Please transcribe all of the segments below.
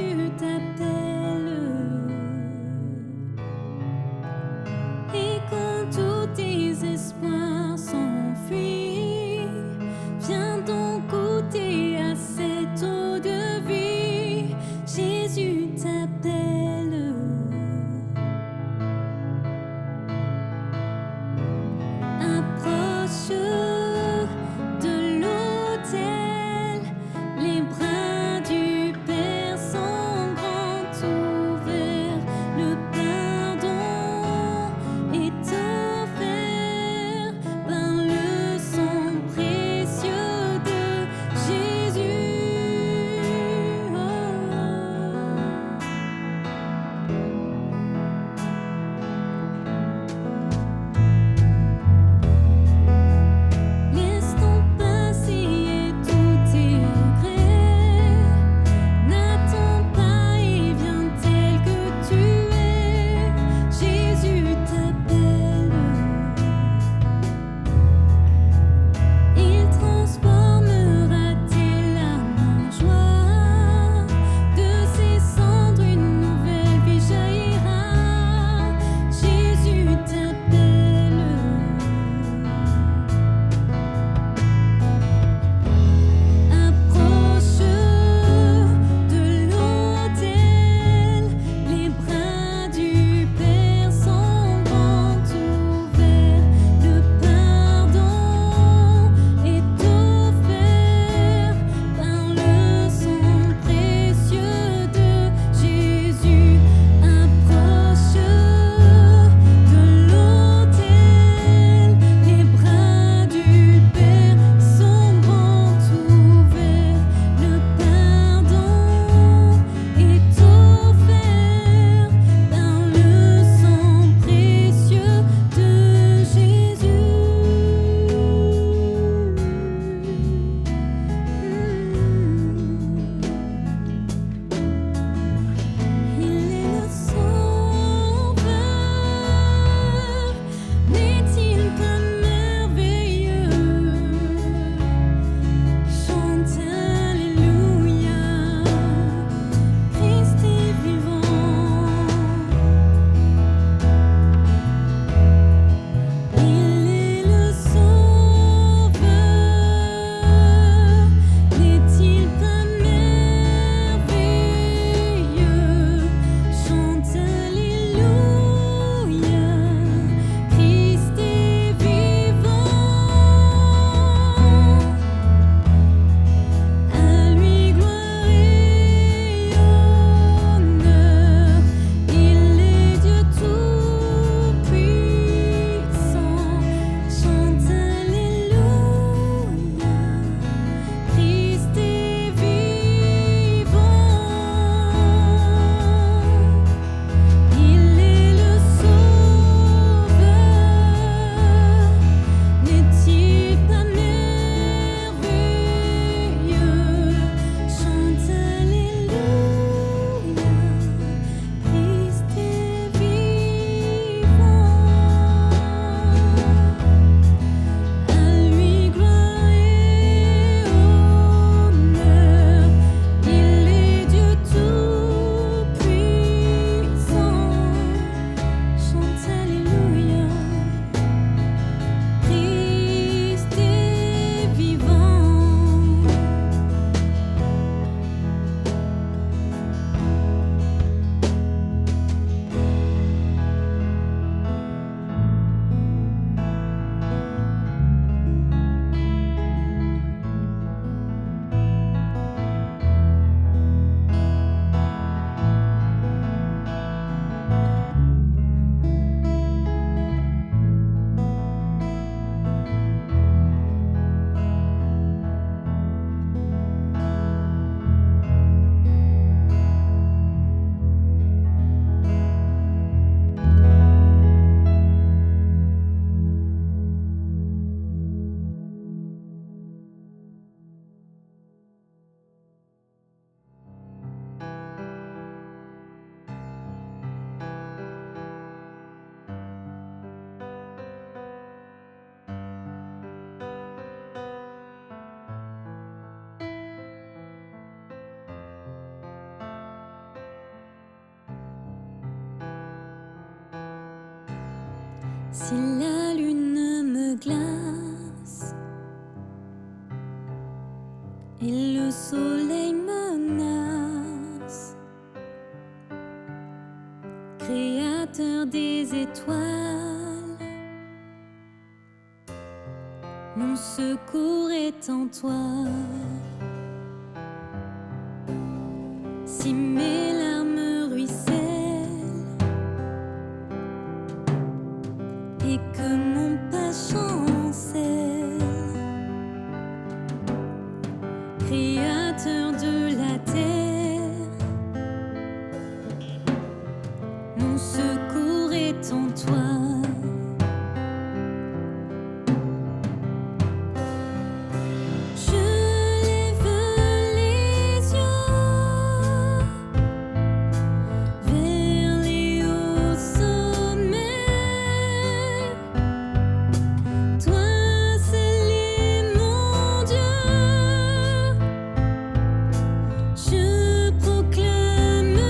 Jésus t'appelle. Et quand tous tes espoirs s'enfuient, viens donc goûter à cette eau de vie. Jésus t'appelle. Approche de l'autel, les bras du Père sont grands. Si la lune me glace et le soleil menace, créateur des étoiles, mon secours est en toi. Si mes larmes ruissellent et que mon pas chancelle, créateur de la terre, mon secours est en toi. Je proclamerai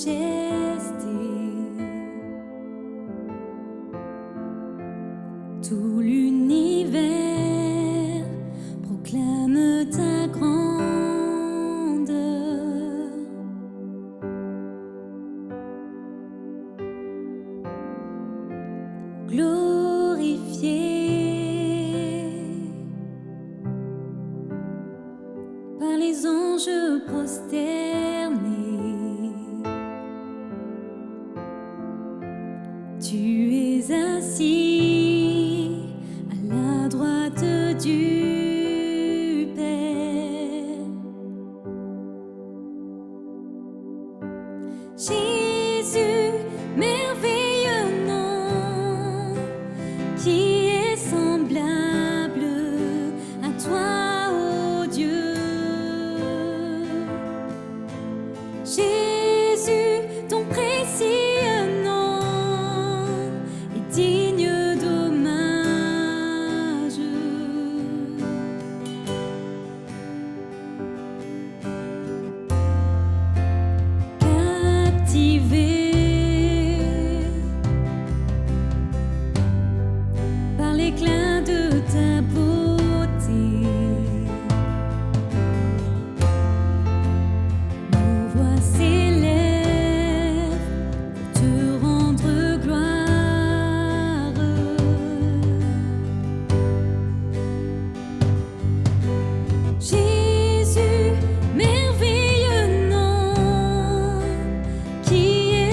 majesté. Tout l'univers proclame ta grandeur. Glorifié par les anges prosternés, tu es assis à la droite du Père. Jésus, merveilleux nom, qui est semblable à toi, ô Dieu. Jésus, ton précieux nom est digne d'hommage. Captivé par l'éclat de ta beauté, nos voix s'élèvent pour te rendre gloire. Jésus, merveilleux nom, qui est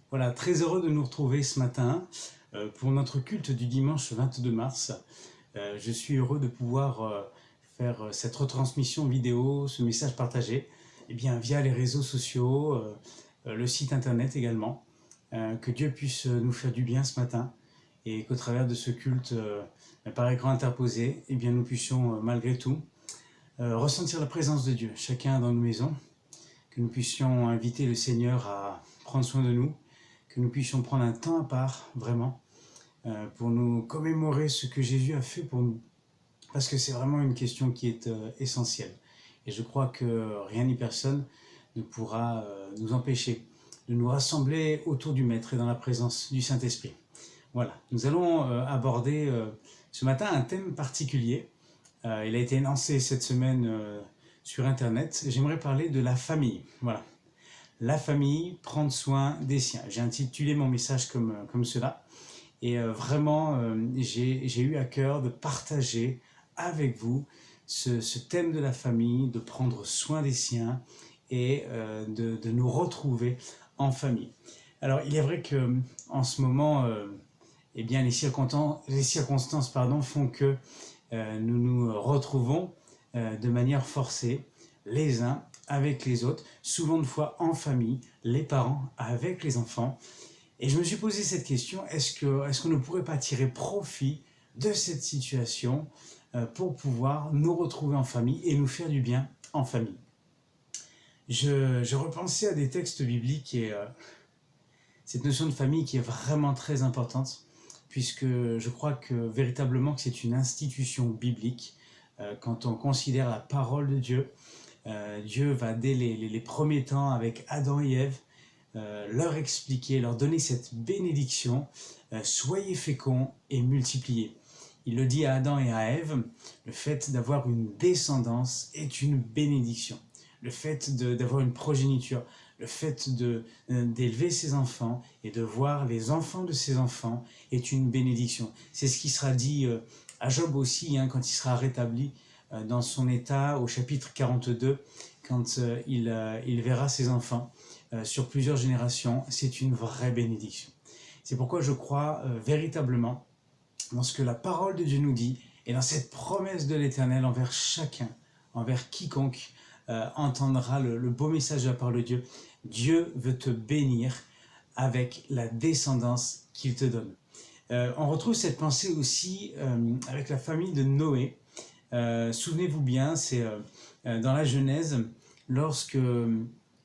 Voilà, très heureux de nous retrouver ce matin pour notre culte du dimanche 22 mars. Je suis heureux de pouvoir faire cette retransmission vidéo, ce message partagé, via les réseaux sociaux, le site internet également. Que Dieu puisse nous faire du bien ce matin et qu'au travers de ce culte par écran interposé, nous puissions malgré tout ressentir la présence de Dieu, chacun dans nos maisons, que nous puissions inviter le Seigneur à prendre soin de nous, que nous puissions prendre un temps à part, vraiment, pour nous commémorer ce que Jésus a fait pour nous. Parce que c'est vraiment une question qui est essentielle. Et je crois que rien ni personne ne pourra nous empêcher de nous rassembler autour du Maître et dans la présence du Saint-Esprit. Voilà, nous allons aborder ce matin un thème particulier. Il a été lancé cette semaine sur Internet. J'aimerais parler de la famille. Voilà. La famille, prendre soin des siens. J'ai intitulé mon message comme cela. Et vraiment, j'ai eu à cœur de partager avec vous ce thème de la famille, de prendre soin des siens et de nous retrouver en famille. Alors, il est vrai qu'en ce moment, les circonstances font que nous nous retrouvons de manière forcée, les uns avec les autres, souvent de fois en famille, les parents avec les enfants. Et je me suis posé cette question, est-ce qu'on ne pourrait pas tirer profit de cette situation pour pouvoir nous retrouver en famille et nous faire du bien en famille? Je repensais à des textes bibliques et cette notion de famille qui est vraiment très importante, puisque je crois que véritablement que c'est une institution biblique. Quand on considère la parole de Dieu, Dieu va dès les premiers temps avec Adam et Ève, leur expliquer, leur donner cette bénédiction, soyez féconds et multipliez. Il le dit à Adam et à Ève, le fait d'avoir une descendance est une bénédiction. Le fait d'avoir une progéniture, le fait d'élever ses enfants et de voir les enfants de ses enfants est une bénédiction. C'est ce qui sera dit à Job aussi, quand il sera rétabli dans son état au chapitre 42, quand il verra ses enfants sur plusieurs générations. C'est une vraie bénédiction. C'est pourquoi je crois véritablement dans ce que la parole de Dieu nous dit et dans cette promesse de l'Éternel envers chacun, envers quiconque entendra le beau message de la parole de Dieu. Dieu veut te bénir avec la descendance qu'il te donne. On retrouve cette pensée aussi avec la famille de Noé. Souvenez-vous bien, c'est dans la Genèse, lorsque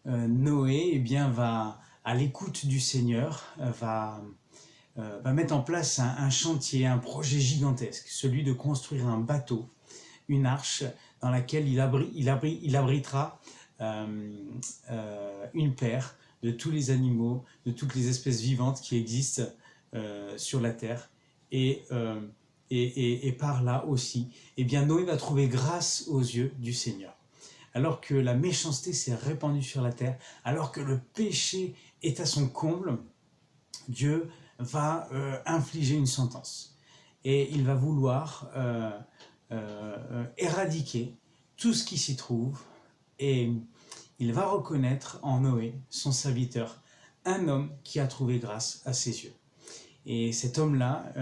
Noé va à l'écoute du Seigneur, va mettre en place un chantier, un projet gigantesque, celui de construire un bateau, une arche dans laquelle il abritera une paire de tous les animaux, de toutes les espèces vivantes qui existent sur la terre. Et par là aussi, Noé va trouver grâce aux yeux du Seigneur. Alors que la méchanceté s'est répandue sur la terre, alors que le péché est à son comble, Dieu va infliger une sentence. Et il va vouloir éradiquer tout ce qui s'y trouve. Et il va reconnaître en Noé, son serviteur, un homme qui a trouvé grâce à ses yeux. Et cet homme-là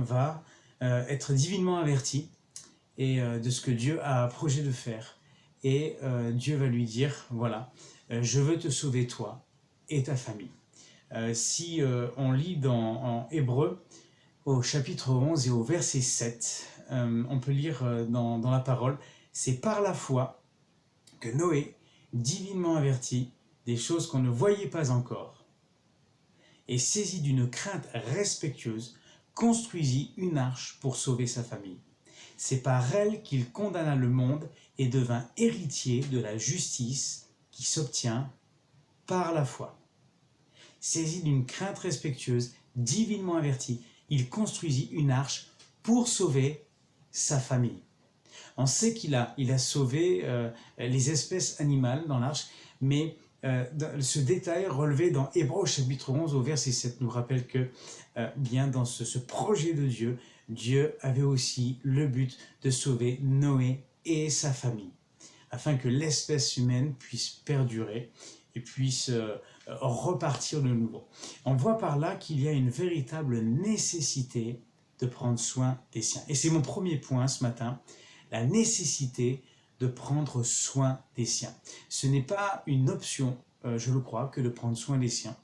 va être divinement averti de ce que Dieu a projet de faire. Et Dieu va lui dire, voilà, je veux te sauver toi et ta famille. Si on lit en Hébreux, au chapitre 11 et au verset 7, on peut lire dans la parole, c'est par la foi que Noé, divinement averti des choses qu'on ne voyait pas encore, et saisi d'une crainte respectueuse, construisit une arche pour sauver sa famille. C'est par elle qu'il condamna le monde et devint héritier de la justice qui s'obtient par la foi. Saisi d'une crainte respectueuse, divinement averti, il construisit une arche pour sauver sa famille. On sait qu'il a sauvé les espèces animales dans l'arche, mais ce détail relevé dans Hébreux chapitre 11 au verset 7 nous rappelle que dans ce projet de Dieu, Dieu avait aussi le but de sauver Noé et sa famille, afin que l'espèce humaine puisse perdurer et puisse repartir de nouveau. On voit par là qu'il y a une véritable nécessité de prendre soin des siens. Et c'est mon premier point ce matin, la nécessité de prendre soin des siens. Ce n'est pas une option, je le crois, que de prendre soin des siens.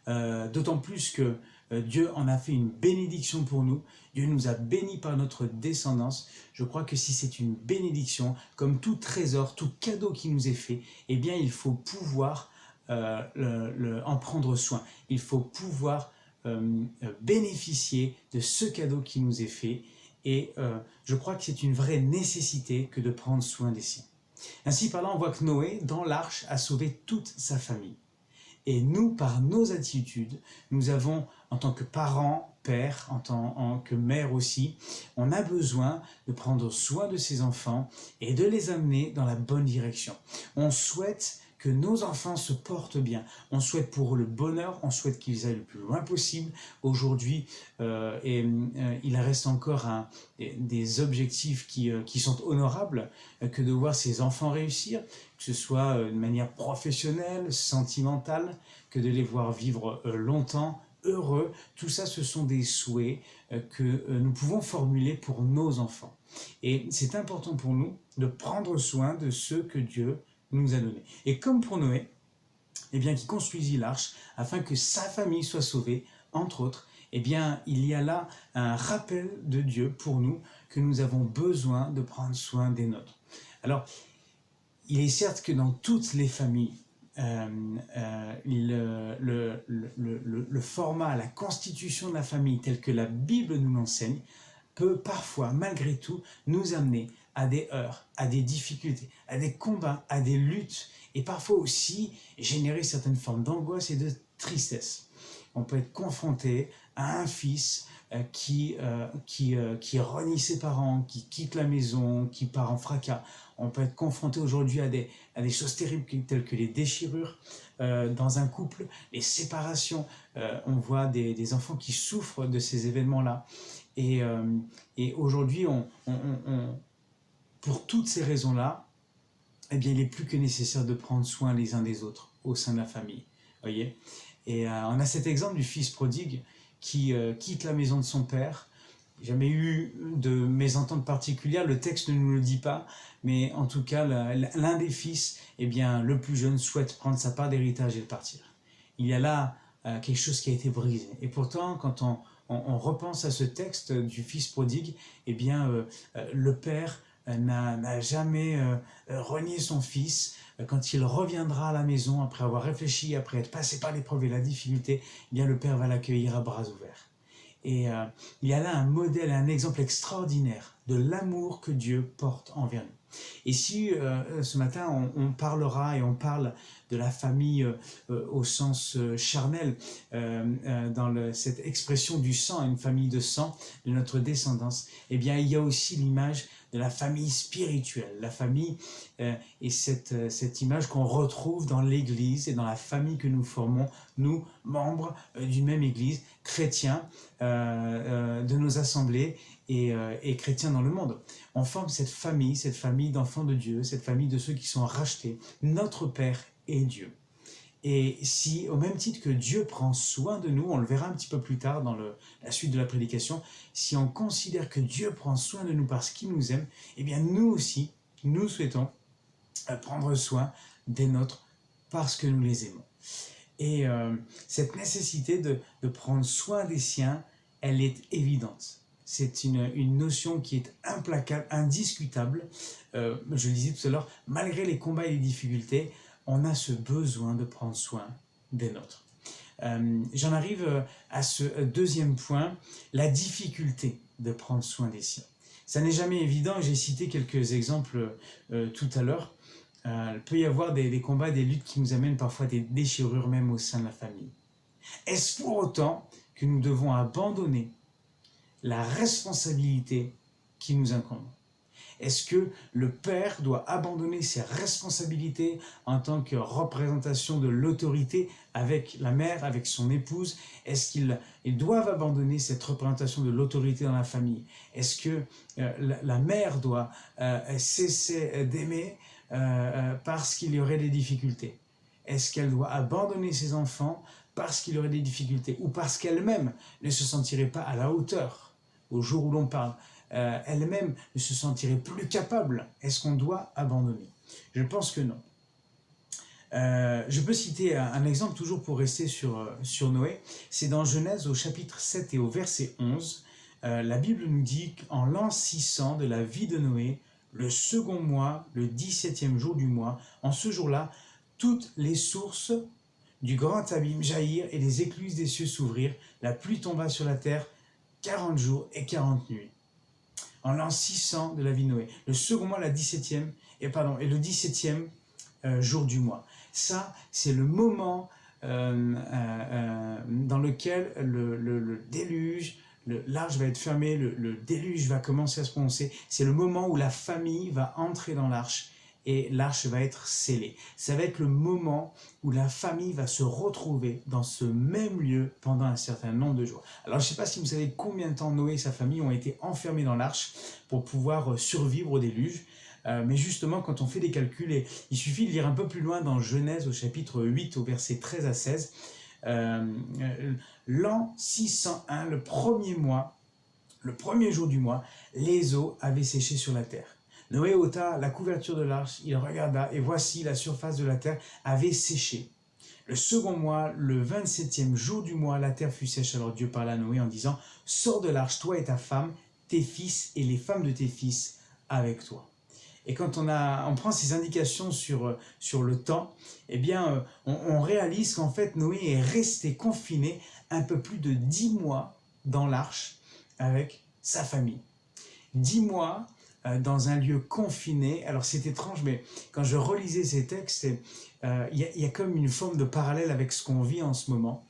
D'autant plus que Dieu en a fait une bénédiction pour nous. Dieu nous a bénis par notre descendance. Je crois que si c'est une bénédiction, comme tout trésor, tout cadeau qui nous est fait, eh bien il faut pouvoir en prendre soin. Il faut pouvoir bénéficier de ce cadeau qui nous est fait. Et je crois que c'est une vraie nécessité que de prendre soin des siens. Ainsi parlant, on voit que Noé, dans l'arche, a sauvé toute sa famille. Et nous, par nos attitudes, nous avons, en tant que parents, pères, en tant que mères aussi, on a besoin de prendre soin de ses enfants et de les amener dans la bonne direction. On souhaite que nos enfants se portent bien. On souhaite pour eux le bonheur, on souhaite qu'ils aillent le plus loin possible. Aujourd'hui, il reste encore des objectifs qui sont honorables que de voir ces enfants réussir, que ce soit de manière professionnelle, sentimentale, que de les voir vivre longtemps, heureux. Tout ça, ce sont des souhaits que nous pouvons formuler pour nos enfants. Et c'est important pour nous de prendre soin de ceux que Dieu nous a donné. Et comme pour Noé, eh bien, qui construisit l'arche afin que sa famille soit sauvée, entre autres, eh bien, il y a là un rappel de Dieu pour nous que nous avons besoin de prendre soin des nôtres. Alors, il est certes que dans toutes les familles, le format, la constitution de la famille telle que la Bible nous l'enseigne peut parfois, malgré tout, nous amener à des heurts, à des difficultés, à des combats, à des luttes, et parfois aussi générer certaines formes d'angoisse et de tristesse. On peut être confronté à un fils qui renie ses parents, qui quitte la maison, qui part en fracas. On peut être confronté aujourd'hui à des choses terribles telles que les déchirures dans un couple, les séparations. On voit des enfants qui souffrent de ces événements-là. Et aujourd'hui, pour toutes ces raisons-là, eh bien, il est plus que nécessaire de prendre soin les uns des autres au sein de la famille. Voyez ? Et on a cet exemple du fils prodigue qui quitte la maison de son père. Jamais eu de mésentente particulière, le texte ne nous le dit pas, mais en tout cas, l'un des fils, eh bien, le plus jeune, souhaite prendre sa part d'héritage et de partir. Il y a là quelque chose qui a été brisé. Et pourtant, quand on repense à ce texte du fils prodigue, eh bien, le père n'a jamais renié son fils. Quand il reviendra à la maison, après avoir réfléchi, après être passé par l'épreuve et la difficulté, eh bien, le père va l'accueillir à bras ouverts. Et il y a là un modèle, un exemple extraordinaire de l'amour que Dieu porte envers nous. Et si ce matin on parlera et on parle de la famille au sens charnel, dans cette expression du sang, une famille de sang, de notre descendance, eh bien il y a aussi l'image de la famille spirituelle, la famille et cette image qu'on retrouve dans l'Église et dans la famille que nous formons, nous, membres d'une même Église, chrétiens de nos assemblées et chrétiens dans le monde. On forme cette famille d'enfants de Dieu, cette famille de ceux qui sont rachetés. Notre Père est Dieu. Et si, au même titre que Dieu prend soin de nous, on le verra un petit peu plus tard dans la suite de la prédication, si on considère que Dieu prend soin de nous parce qu'il nous aime, eh bien nous aussi, nous souhaitons prendre soin des nôtres parce que nous les aimons. Et cette nécessité de prendre soin des siens, elle est évidente. C'est une notion qui est implacable, indiscutable. Je le disais tout à l'heure, malgré les combats et les difficultés, on a ce besoin de prendre soin des nôtres. J'en arrive à ce deuxième point, la difficulté de prendre soin des siens. Ça n'est jamais évident, j'ai cité quelques exemples tout à l'heure. Il peut y avoir des combats, des luttes qui nous amènent parfois des déchirures même au sein de la famille. Est-ce pour autant que nous devons abandonner la responsabilité qui nous incombe? Est-ce que le père doit abandonner ses responsabilités en tant que représentation de l'autorité avec la mère, avec son épouse? Est-ce qu'ils doivent abandonner cette représentation de l'autorité dans la famille? Est-ce que la mère doit cesser d'aimer parce qu'il y aurait des difficultés? Est-ce qu'elle doit abandonner ses enfants parce qu'il y aurait des difficultés ou parce qu'elle-même ne se sentirait pas à la hauteur au jour où l'on parle? Elle-même ne se sentirait plus capable? Est-ce qu'on doit abandonner? Je pense que non. Je peux citer un exemple toujours pour rester sur Noé. C'est dans Genèse au chapitre 7 et au verset 11. La Bible nous dit qu'en l'an 600 de la vie de Noé, le second mois, le 17e jour du mois, en ce jour-là, toutes les sources du grand abîme jaillirent et les écluses des cieux s'ouvrirent. La pluie tomba sur la terre 40 jours et 40 nuits. En l'an 600 de la vie de Noé, le second mois, et le 17e jour du mois. Ça, c'est le moment dans lequel le déluge, l'arche va être fermée, le déluge va commencer à se prononcer. C'est le moment où la famille va entrer dans l'arche et l'arche va être scellée. Ça va être le moment où la famille va se retrouver dans ce même lieu pendant un certain nombre de jours. Alors je ne sais pas si vous savez combien de temps Noé et sa famille ont été enfermés dans l'arche pour pouvoir survivre au déluge. Mais justement, quand on fait des calculs, il suffit de lire un peu plus loin dans Genèse au chapitre 8 au verset 13 à 16. L'an 601, le premier mois, le premier jour du mois, les eaux avaient séché sur la terre. Noé ôta la couverture de l'arche, il regarda, et voici la surface de la terre avait séché. Le second mois, le 27e jour du mois, la terre fut sèche. Alors Dieu parla à Noé en disant, « Sors de l'arche, toi et ta femme, tes fils et les femmes de tes fils avec toi. » Et quand on prend ces indications sur le temps, eh bien, on réalise qu'en fait, Noé est resté confiné un peu plus de 10 mois dans l'arche avec sa famille. 10 mois dans un lieu confiné. Alors c'est étrange, mais quand je relisais ces textes, il y a comme une forme de parallèle avec ce qu'on vit en ce moment.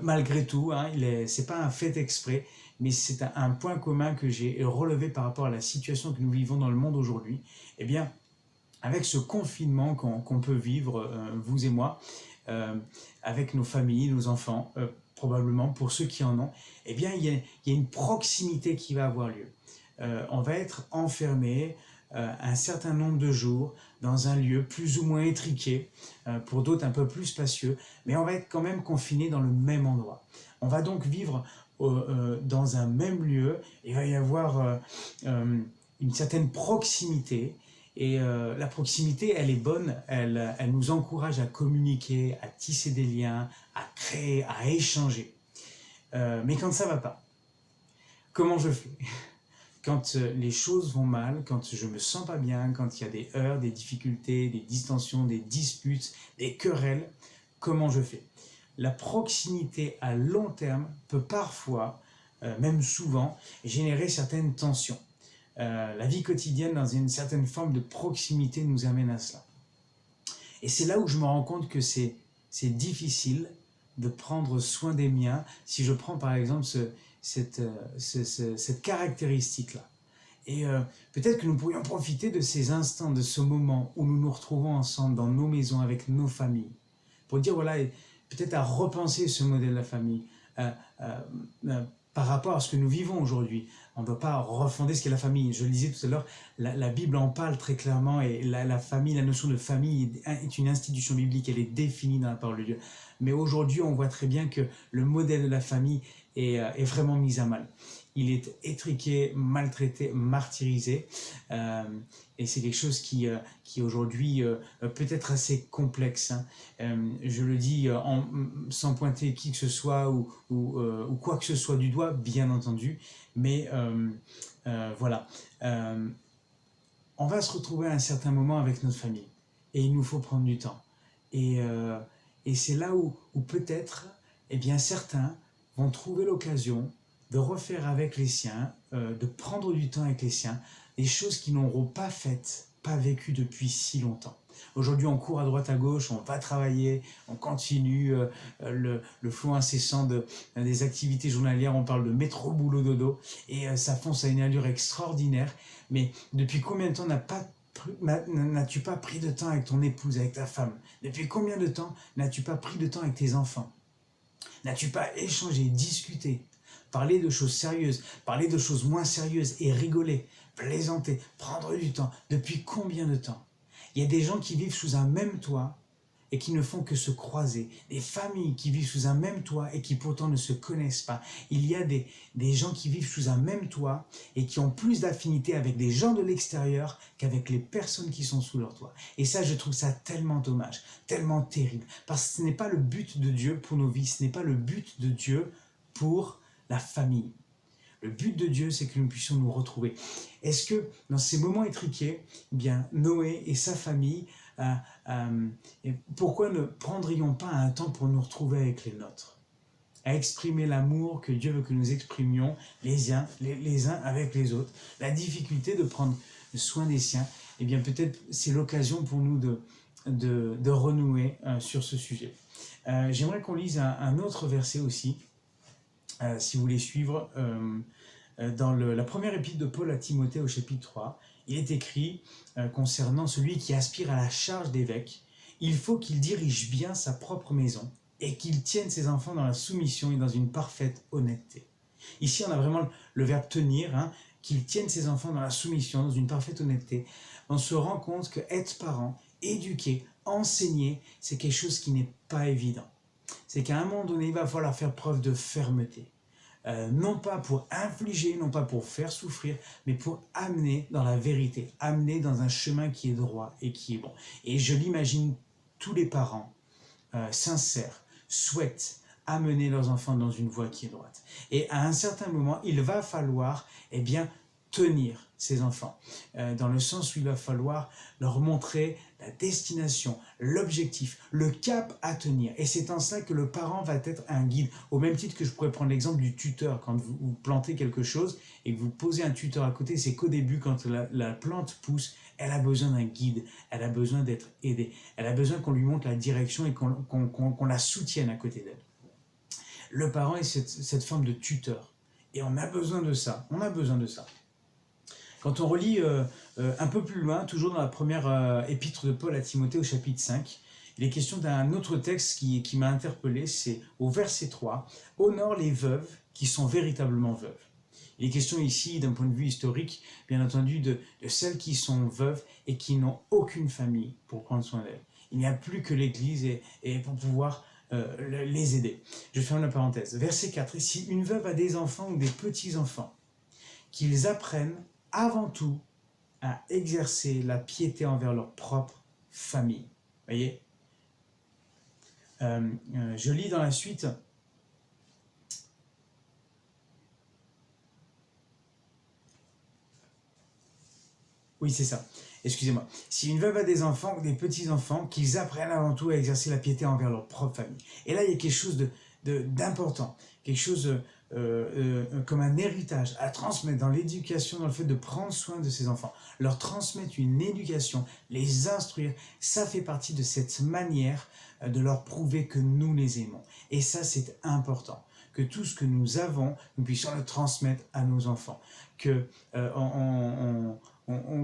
Malgré tout, hein, c'est pas un fait exprès, mais c'est un point commun que j'ai relevé par rapport à la situation que nous vivons dans le monde aujourd'hui. Eh bien, avec ce confinement qu'on peut vivre, vous et moi, avec nos familles, nos enfants, probablement pour ceux qui en ont, eh bien, il y a une proximité qui va avoir lieu. On va être enfermé un certain nombre de jours dans un lieu plus ou moins étriqué, pour d'autres un peu plus spacieux, mais on va être quand même confiné dans le même endroit. On va donc vivre dans un même lieu, il va y avoir une certaine proximité, et la proximité, elle est bonne, elle nous encourage à communiquer, à tisser des liens, à créer, à échanger. Mais quand ça ne va pas, comment je fais ? Quand les choses vont mal, quand je ne me sens pas bien, quand il y a des heurts, des difficultés, des distensions, des disputes, des querelles, comment je fais ? La proximité à long terme peut parfois, même souvent, générer certaines tensions. La vie quotidienne, dans une certaine forme de proximité, nous amène à cela. Et c'est là où je me rends compte que c'est difficile de prendre soin des miens. Si je prends par exemple cette caractéristique-là. Et peut-être que nous pourrions profiter de ces instants, de ce moment où nous nous retrouvons ensemble dans nos maisons, avec nos familles, pour dire, voilà, peut-être à repenser ce modèle de la famille par rapport à ce que nous vivons aujourd'hui. On ne doit pas refonder ce qu'est la famille. Je le disais tout à l'heure, la Bible en parle très clairement, et la famille, la notion de famille est une institution biblique, elle est définie dans la parole de Dieu. Mais aujourd'hui, on voit très bien que le modèle de la famille est vraiment mis à mal. Il est étriqué, maltraité, martyrisé, et c'est quelque chose qui aujourd'hui peut être assez complexe. Hein. Je le dis sans pointer qui que ce soit ou quoi que ce soit du doigt, bien entendu, mais voilà. On va se retrouver à un certain moment avec notre famille, et il nous faut prendre du temps. Et c'est là où peut-être, eh bien, certains vont trouver l'occasion de refaire avec les siens, de prendre du temps avec les siens, des choses qu'ils n'auront pas faites, pas vécues depuis si longtemps. Aujourd'hui, on court à droite à gauche, on va travailler, on continue le flot incessant des activités journalières, on parle de métro, boulot, dodo, et ça fonce à une allure extraordinaire. Mais depuis combien de temps n'as-tu pas pris de temps avec ton épouse, avec ta femme? Depuis combien de temps n'as-tu pas pris de temps avec tes enfants? N'as-tu pas échangé, discuté, parlé de choses sérieuses, parler de choses moins sérieuses et rigoler, plaisanter, prendre du temps? Depuis combien de temps? Il y a des gens qui vivent sous un même toit, et qui ne font que se croiser, des familles qui vivent sous un même toit et qui pourtant ne se connaissent pas. Il y a des gens qui vivent sous un même toit et qui ont plus d'affinité avec des gens de l'extérieur qu'avec les personnes qui sont sous leur toit. Et ça, je trouve ça tellement dommage, tellement terrible, parce que ce n'est pas le but de Dieu pour nos vies, ce n'est pas le but de Dieu pour la famille. Le but de Dieu, c'est que nous puissions nous retrouver. Est-ce que dans ces moments étriqués, eh bien, Noé et sa famille, pourquoi ne prendrions pas un temps pour nous retrouver avec les nôtres, à exprimer l'amour que Dieu veut que nous exprimions les uns avec les autres. La difficulté de prendre soin des siens, eh bien peut-être c'est l'occasion pour nous de renouer sur ce sujet. J'aimerais qu'on lise un autre verset aussi, si vous voulez suivre, dans la première épître de Paul à Timothée au chapitre 3, il est écrit concernant celui qui aspire à la charge d'évêque, il faut qu'il dirige bien sa propre maison et qu'il tienne ses enfants dans la soumission et dans une parfaite honnêteté. Ici, on a vraiment le verbe tenir, hein, qu'il tienne ses enfants dans la soumission, dans une parfaite honnêteté. On se rend compte que être parent, éduquer, enseigner, c'est quelque chose qui n'est pas évident. C'est qu'à un moment donné, il va falloir faire preuve de fermeté. Non pas pour infliger, non pas pour faire souffrir, mais pour amener dans la vérité, amener dans un chemin qui est droit et qui est bon. Et je l'imagine, tous les parents sincères souhaitent amener leurs enfants dans une voie qui est droite. Et à un certain moment, il va falloir tenir ces enfants, dans le sens où il va falloir leur montrer la destination, l'objectif, le cap à tenir. Et c'est en cela que le parent va être un guide. Au même titre que je pourrais prendre l'exemple du tuteur. Quand vous plantez quelque chose et que vous posez un tuteur à côté, c'est qu'au début, quand la plante pousse, elle a besoin d'un guide, elle a besoin d'être aidée, elle a besoin qu'on lui montre la direction et qu'on la soutienne à côté d'elle. Le parent est cette forme de tuteur. Et on a besoin de ça, Quand on relit un peu plus loin, toujours dans la première épître de Paul à Timothée au chapitre 5, il est question d'un autre texte qui m'a interpellé, c'est au verset 3, « Honore les veuves qui sont véritablement veuves ». Il est question ici, d'un point de vue historique, bien entendu, de celles qui sont veuves et qui n'ont aucune famille pour prendre soin d'elles. Il n'y a plus que l'Église et pour pouvoir les aider. Je ferme la parenthèse. Verset 4, ici, « Une veuve a des enfants ou des petits-enfants, qu'ils apprennent avant tout à exercer la piété envers leur propre famille. » Voyez, je lis dans la suite. Oui, c'est ça. Excusez-moi. Si une veuve a des enfants ou des petits-enfants, qu'ils apprennent avant tout à exercer la piété envers leur propre famille. Et là, il y a quelque chose d'important, quelque chose comme un héritage à transmettre dans l'éducation, dans le fait de prendre soin de ses enfants. Leur transmettre une éducation, les instruire, ça fait partie de cette manière de leur prouver que nous les aimons. Et ça, c'est important. Que tout ce que nous avons, nous puissions le transmettre à nos enfants. Que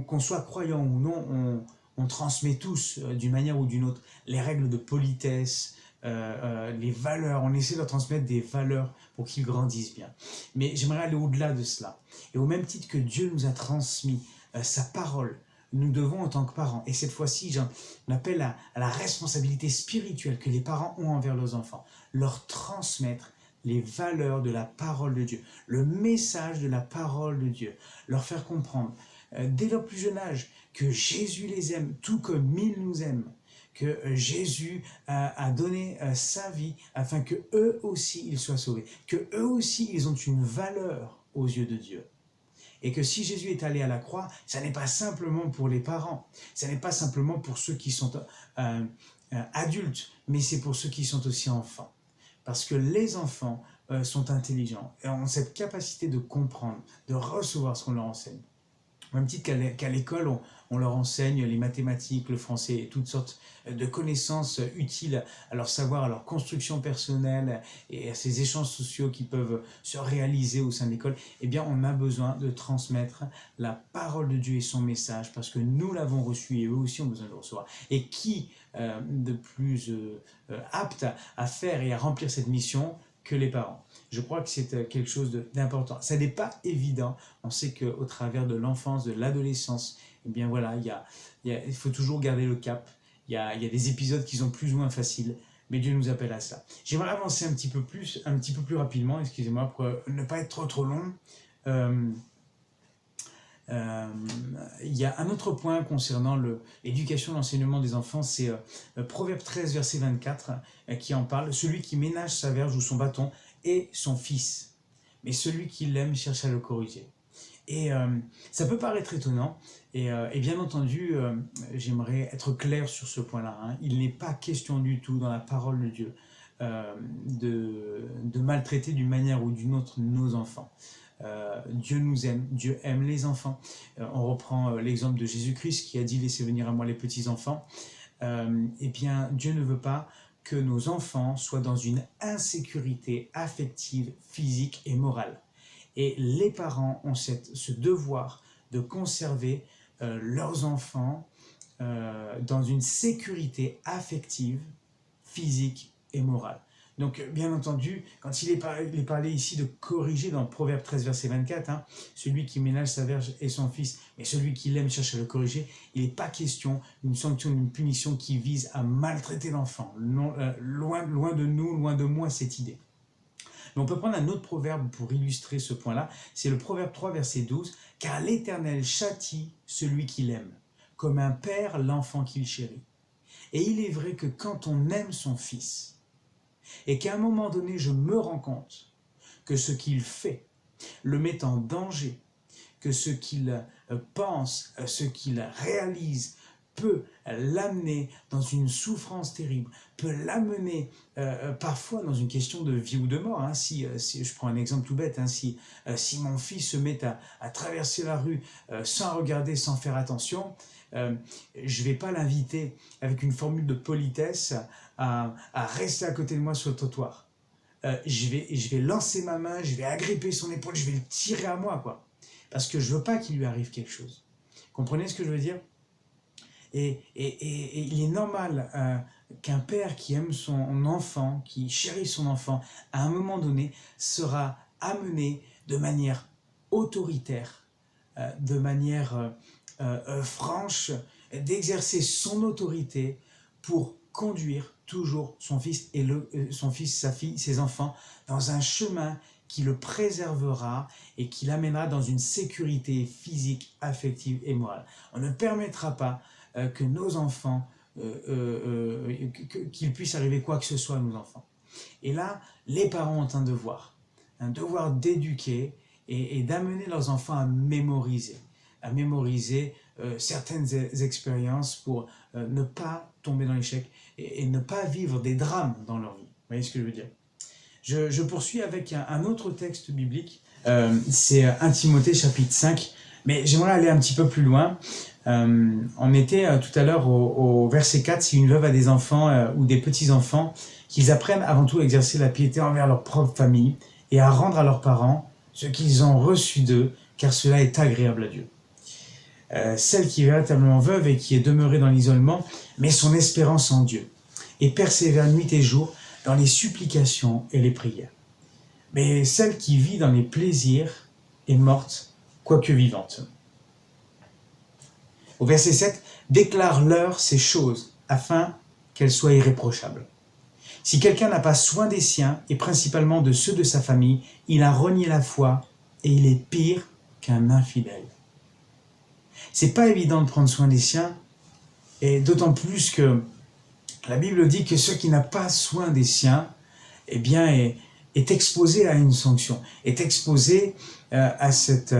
qu'on soit croyant ou non, on transmet tous, d'une manière ou d'une autre, les règles de politesse, les valeurs, on essaie de leur transmettre des valeurs pour qu'ils grandissent bien. Mais j'aimerais aller au-delà de cela. Et au même titre que Dieu nous a transmis sa parole, nous devons en tant que parents, et cette fois-ci j'en appelle à la responsabilité spirituelle que les parents ont envers leurs enfants, leur transmettre les valeurs de la parole de Dieu, le message de la parole de Dieu, leur faire comprendre dès leur plus jeune âge que Jésus les aime tout comme il nous aime, que Jésus a donné sa vie afin que eux aussi ils soient sauvés, que eux aussi ils ont une valeur aux yeux de Dieu. Et que si Jésus est allé à la croix, ça n'est pas simplement pour les parents, ça n'est pas simplement pour ceux qui sont adultes, mais c'est pour ceux qui sont aussi enfants. Parce que les enfants sont intelligents et ont cette capacité de comprendre, de recevoir ce qu'on leur enseigne. Au même titre qu'à l'école, on leur enseigne les mathématiques, le français et toutes sortes de connaissances utiles à leur savoir, à leur construction personnelle et à ces échanges sociaux qui peuvent se réaliser au sein de l'école. Eh bien, on a besoin de transmettre la parole de Dieu et son message parce que nous l'avons reçu et eux aussi ont besoin de le recevoir. Et qui de plus apte à faire et à remplir cette mission que les parents. Je crois que c'est quelque chose d'important. Ça n'est pas évident. On sait qu'au travers de l'enfance, de l'adolescence, eh bien voilà, il faut toujours garder le cap. il y a des épisodes qui sont plus ou moins faciles, mais Dieu nous appelle à ça. J'aimerais avancer un petit peu plus rapidement, excusez-moi, pour ne pas être trop long. Il y a un autre point concernant l'éducation, l'enseignement des enfants, c'est Proverbe 13, verset 24, qui en parle. Celui qui ménage sa verge ou son bâton est son fils, mais celui qui l'aime cherche à le corriger. Et ça peut paraître étonnant, et bien entendu, j'aimerais être clair sur ce point-là. Hein. Il n'est pas question du tout dans la parole de Dieu de maltraiter d'une manière ou d'une autre nos enfants. Dieu nous aime, Dieu aime les enfants. On reprend l'exemple de Jésus-Christ qui a dit « Laissez venir à moi les petits-enfants ». Eh bien, Dieu ne veut pas que nos enfants soient dans une insécurité affective, physique et morale. Et les parents ont ce devoir de conserver leurs enfants dans une sécurité affective, physique et morale. Donc, bien entendu, quand il est parlé ici de corriger dans Proverbe 13, verset 24, hein, celui qui ménage sa verge est son fils, mais celui qui l'aime cherche à le corriger, il n'est pas question d'une sanction, d'une punition qui vise à maltraiter l'enfant. Loin de nous, loin de moi cette idée. Mais on peut prendre un autre proverbe pour illustrer ce point-là, c'est le Proverbe 3, verset 12, « Car l'Éternel châtie celui qu'il aime, comme un père l'enfant qu'il chérit. Et il est vrai que quand on aime son fils, et qu'à un moment donné, je me rends compte que ce qu'il fait le met en danger, que ce qu'il pense, ce qu'il réalise peut l'amener dans une souffrance terrible, peut l'amener parfois dans une question de vie ou de mort. Hein. Si je prends un exemple tout bête, hein, si mon fils se met à traverser la rue sans regarder, sans faire attention, je ne vais pas l'inviter avec une formule de politesse à rester à côté de moi sur le trottoir. Je vais lancer ma main, je vais agripper son épaule, je vais le tirer à moi, quoi. Parce que je ne veux pas qu'il lui arrive quelque chose. Comprenez ce que je veux dire ? Et il est normal qu'un père qui aime son enfant, qui chérit son enfant, à un moment donné, sera amené de manière autoritaire, de manière franche, d'exercer son autorité pour conduire toujours son fils, sa fille, ses enfants, dans un chemin qui le préservera et qui l'amènera dans une sécurité physique, affective et morale. On ne permettra pas que nos enfants, qu'il puisse arriver quoi que ce soit à nos enfants. Et là, les parents ont un devoir d'éduquer et d'amener leurs enfants à mémoriser certaines expériences pour ne pas tomber dans l'échec et ne pas vivre des drames dans leur vie. Vous voyez ce que je veux dire ? Je poursuis avec un autre texte biblique, c'est 1 Timothée chapitre 5, mais j'aimerais aller un petit peu plus loin. On était tout à l'heure au verset 4, si une veuve a des enfants ou des petits-enfants, qu'ils apprennent avant tout à exercer la piété envers leur propre famille et à rendre à leurs parents ce qu'ils ont reçu d'eux, car cela est agréable à Dieu. Celle qui est véritablement veuve et qui est demeurée dans l'isolement met son espérance en Dieu et persévère nuit et jour dans les supplications et les prières. Mais celle qui vit dans les plaisirs est morte, quoique vivante. Au verset 7, « Déclare-leur ces choses, afin qu'elles soient irréprochables. Si quelqu'un n'a pas soin des siens, et principalement de ceux de sa famille, il a renié la foi, et il est pire qu'un infidèle. » C'est pas évident de prendre soin des siens, et d'autant plus que la Bible dit que ceux qui n'ont pas soin des siens, eh bien, est exposé à une sanction, est exposé à cette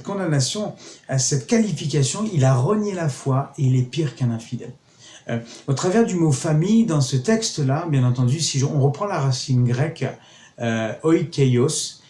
condamnation, à cette qualification. Il a renié la foi et il est pire qu'un infidèle. Au travers du mot famille, dans ce texte-là, bien entendu, si on reprend la racine grecque oikeios,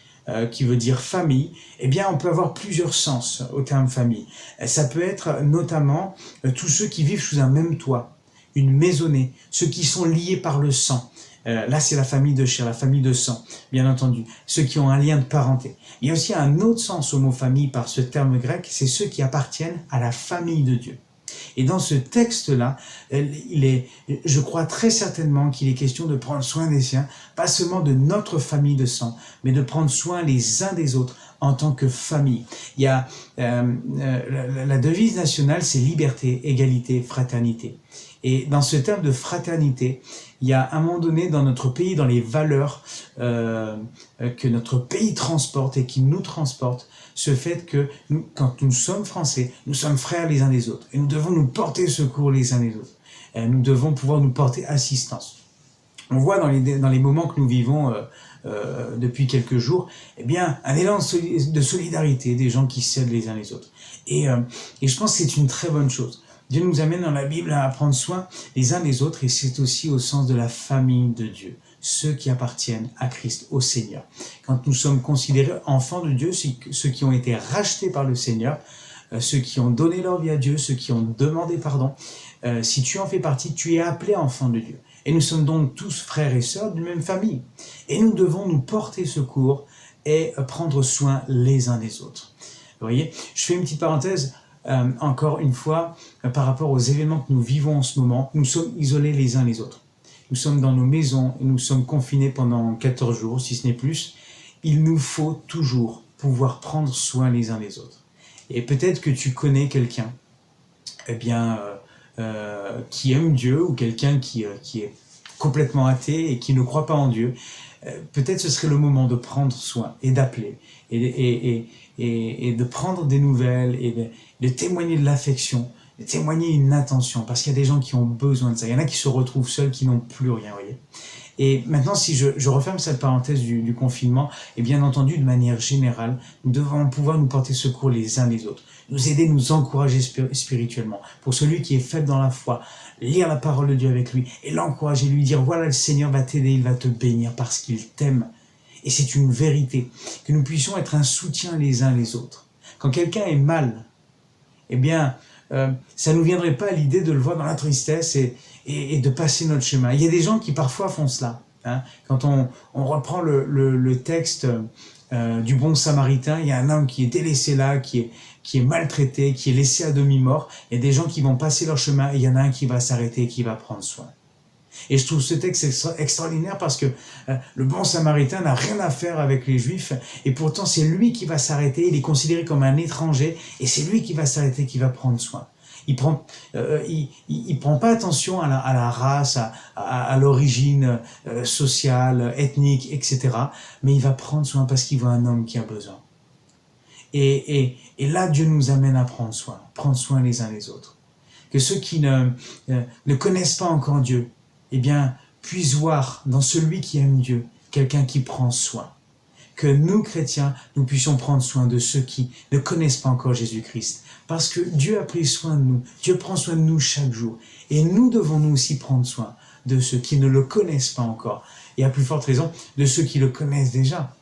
qui veut dire famille, eh bien on peut avoir plusieurs sens au terme famille. Ça peut être notamment tous ceux qui vivent sous un même toit, une maisonnée, ceux qui sont liés par le sang. Là, c'est la famille de chair, la famille de sang, bien entendu, ceux qui ont un lien de parenté. Il y a aussi un autre sens au mot famille par ce terme grec, c'est ceux qui appartiennent à la famille de Dieu. Et dans ce texte-là, je crois très certainement qu'il est question de prendre soin des siens, pas seulement de notre famille de sang, mais de prendre soin les uns des autres en tant que famille. Il y a la devise nationale, c'est liberté, égalité, fraternité. Et dans ce terme de fraternité, il y a un moment donné dans notre pays, dans les valeurs que notre pays transporte et qui nous transporte, ce fait que nous, quand nous sommes Français, nous sommes frères les uns des autres. Et nous devons nous porter secours les uns les autres. Et nous devons pouvoir nous porter assistance. On voit dans les moments que nous vivons depuis quelques jours, eh bien, un élan de solidarité, des gens qui s'aident les uns les autres. Et je pense que c'est une très bonne chose. Dieu nous amène dans la Bible à prendre soin les uns des autres, et c'est aussi au sens de la famille de Dieu, ceux qui appartiennent à Christ, au Seigneur. Quand nous sommes considérés enfants de Dieu, ceux qui ont été rachetés par le Seigneur, ceux qui ont donné leur vie à Dieu, ceux qui ont demandé pardon, si tu en fais partie, tu es appelé enfant de Dieu. Et nous sommes donc tous frères et sœurs d'une même famille. Et nous devons nous porter secours et prendre soin les uns des autres. Vous voyez, je fais une petite parenthèse, encore une fois, par rapport aux événements que nous vivons en ce moment. Nous sommes isolés les uns les autres. Nous sommes dans nos maisons et nous sommes confinés pendant 14 jours, si ce n'est plus. Il nous faut toujours pouvoir prendre soin les uns des autres. Et peut-être que tu connais quelqu'un, eh bien, qui aime Dieu, ou quelqu'un qui est complètement athée et qui ne croit pas en Dieu. Peut-être ce serait le moment de prendre soin et d'appeler et de prendre des nouvelles et de témoigner de l'affection, de témoigner une attention, parce qu'il y a des gens qui ont besoin de ça. Il y en a qui se retrouvent seuls, qui n'ont plus rien, voyez. Et maintenant, si je referme cette parenthèse du confinement, et bien entendu, de manière générale, nous devons pouvoir nous porter secours les uns les autres, nous aider, nous encourager spirituellement. Pour celui qui est faible dans la foi, lire la parole de Dieu avec lui et l'encourager, lui dire, voilà, le Seigneur va t'aider, il va te bénir parce qu'il t'aime. Et c'est une vérité, que nous puissions être un soutien les uns les autres. Quand quelqu'un est mal, eh bien, ça ne nous viendrait pas à l'idée de le voir dans la tristesse et de passer notre chemin. Il y a des gens qui parfois font cela. Hein. Quand on reprend le texte du bon samaritain, il y a un homme qui est délaissé là, qui est maltraité, qui est laissé à demi-mort. Il y a des gens qui vont passer leur chemin et il y en a un qui va s'arrêter et qui va prendre soin. Et je trouve ce texte extraordinaire parce que le bon samaritain n'a rien à faire avec les juifs et pourtant c'est lui qui va s'arrêter, il est considéré comme un étranger et c'est lui qui va s'arrêter, qui va prendre soin. Il prend pas attention à la race, à l'origine sociale, ethnique, etc. Mais il va prendre soin parce qu'il voit un homme qui a besoin. Et là, Dieu nous amène à prendre soin les uns les autres. Que ceux qui ne connaissent pas encore Dieu, eh bien, puissent voir dans celui qui aime Dieu quelqu'un qui prend soin. Que nous, chrétiens, nous puissions prendre soin de ceux qui ne connaissent pas encore Jésus-Christ. Parce que Dieu a pris soin de nous. Dieu prend soin de nous chaque jour. Et nous devons nous aussi prendre soin de ceux qui ne le connaissent pas encore. Et à plus forte raison, de ceux qui le connaissent déjà.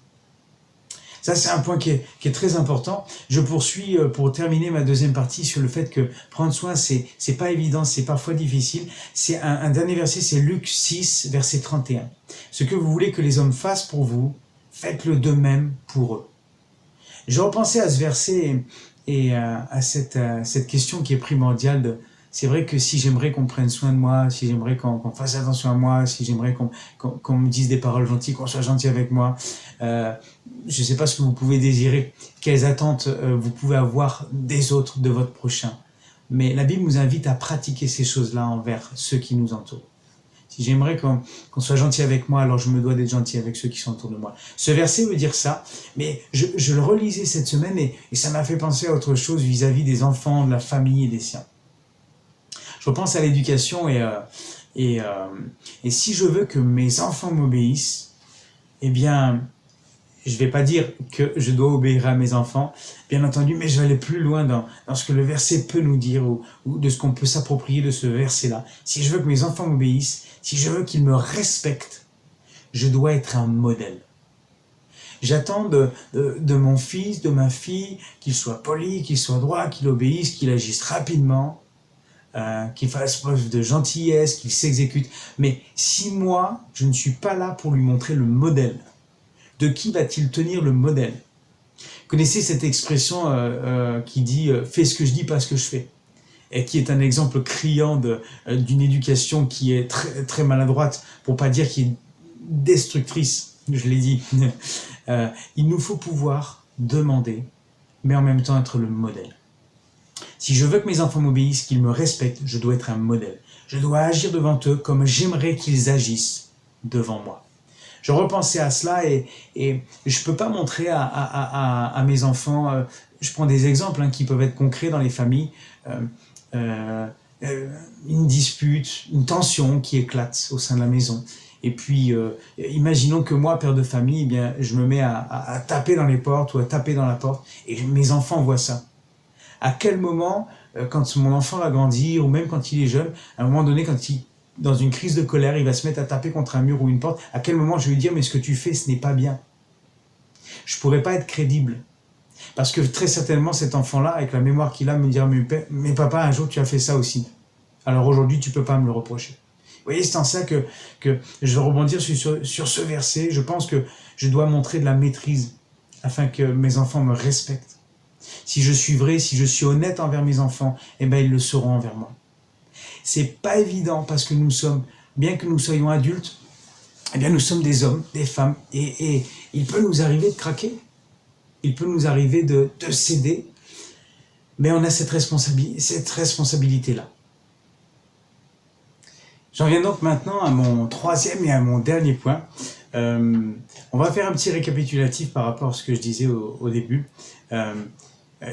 Ça, c'est un point qui est très important. Je poursuis pour terminer ma deuxième partie sur le fait que prendre soin, c'est pas évident, c'est parfois difficile. C'est un dernier verset, c'est Luc 6, verset 31. Ce que vous voulez que les hommes fassent pour vous, faites-le de même pour eux. Je repensais à ce verset et à cette question qui est primordiale. C'est vrai que si j'aimerais qu'on prenne soin de moi, si j'aimerais qu'on fasse attention à moi, si j'aimerais qu'on me dise des paroles gentilles, qu'on soit gentil avec moi, je ne sais pas ce que vous pouvez désirer, quelles attentes vous pouvez avoir des autres, de votre prochain. Mais la Bible nous invite à pratiquer ces choses-là envers ceux qui nous entourent. Si j'aimerais qu'on soit gentil avec moi, alors je me dois d'être gentil avec ceux qui sont autour de moi. Ce verset veut dire ça, mais je le relisais cette semaine et ça m'a fait penser à autre chose vis-à-vis des enfants, de la famille et des siens. Je repense à l'éducation et si je veux que mes enfants m'obéissent, eh bien, je ne vais pas dire que je dois obéir à mes enfants, bien entendu, mais je vais aller plus loin dans ce que le verset peut nous dire ou de ce qu'on peut s'approprier de ce verset-là. Si je veux que mes enfants m'obéissent, si je veux qu'ils me respectent, je dois être un modèle. J'attends de mon fils, de ma fille, qu'il soit poli, qu'il soit droit, qu'il obéisse, qu'il agisse rapidement, qu'il fasse preuve de gentillesse, qu'il s'exécute. Mais si moi, je ne suis pas là pour lui montrer le modèle, de qui va-t-il tenir le modèle? Connaissez cette expression qui dit « fais ce que je dis, pas ce que je fais » et qui est un exemple criant d'une éducation qui est très, très maladroite, pour pas dire qui est destructrice, je l'ai dit. Il nous faut pouvoir demander, mais en même temps être le modèle. Si je veux que mes enfants m'obéissent, qu'ils me respectent, je dois être un modèle. Je dois agir devant eux comme j'aimerais qu'ils agissent devant moi. Je repensais à cela et je ne peux pas montrer à mes enfants, je prends des exemples qui peuvent être concrets dans les familles, une dispute, une tension qui éclate au sein de la maison. Et puis, imaginons que moi, père de famille, eh bien, je me mets à taper dans les portes ou à taper dans la porte et mes enfants voient ça. À quel moment, quand mon enfant va grandir ou même quand il est jeune, à un moment donné, quand il dans une crise de colère, il va se mettre à taper contre un mur ou une porte, à quel moment je vais lui dire « mais ce que tu fais, ce n'est pas bien ». Je ne pourrais pas être crédible. Parce que très certainement, cet enfant-là, avec la mémoire qu'il a, me dira « mais papa, un jour tu as fait ça aussi. Alors aujourd'hui, tu ne peux pas me le reprocher ». Vous voyez, c'est en ça que je veux rebondir sur ce verset. Je pense que je dois montrer de la maîtrise afin que mes enfants me respectent. Si je suis vrai, si je suis honnête envers mes enfants, eh bien, ils le seront envers moi. C'est pas évident parce que nous sommes, bien que nous soyons adultes, eh bien nous sommes des hommes, des femmes, et il peut nous arriver de craquer, il peut nous arriver de céder, mais on a cette responsabilité-là. J'en viens donc maintenant à mon troisième et à mon dernier point. On va faire un petit récapitulatif par rapport à ce que je disais au début.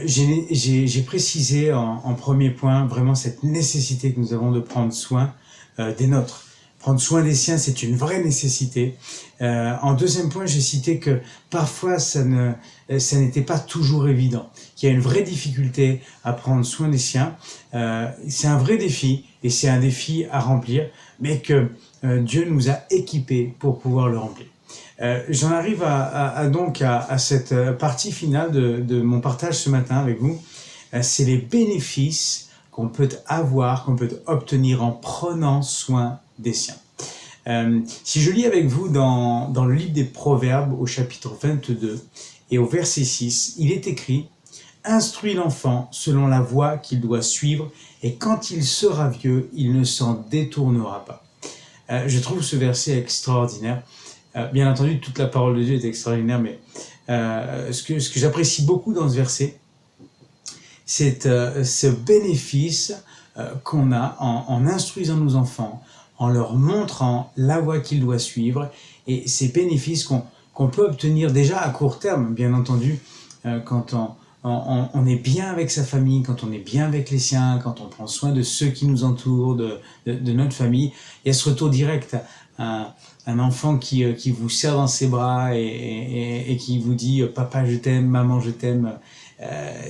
J'ai précisé en premier point vraiment cette nécessité que nous avons de prendre soin des nôtres. Prendre soin des siens, c'est une vraie nécessité. En deuxième point, j'ai cité que parfois ça n'était pas toujours évident, qu'il y a une vraie difficulté à prendre soin des siens. C'est un vrai défi et c'est un défi à remplir, mais que Dieu nous a équipés pour pouvoir le remplir. J'en arrive donc à cette partie finale de mon partage ce matin avec vous. C'est les bénéfices qu'on peut avoir, qu'on peut obtenir en prenant soin des siens. Si je lis avec vous dans le livre des Proverbes au chapitre 22 et au verset 6, il est écrit « Instruis l'enfant selon la voie qu'il doit suivre et quand il sera vieux, il ne s'en détournera pas. » Je trouve ce verset extraordinaire. Bien entendu, toute la parole de Dieu est extraordinaire, mais ce que j'apprécie beaucoup dans ce verset, c'est ce bénéfice qu'on a en instruisant nos enfants, en leur montrant la voie qu'ils doivent suivre, et ces bénéfices qu'on peut obtenir déjà à court terme, bien entendu, quand on est bien avec sa famille, quand on est bien avec les siens, quand on prend soin de ceux qui nous entourent, de notre famille. Il y a ce retour direct à un enfant qui vous serre dans ses bras et qui vous dit « Papa, je t'aime, maman, je t'aime ».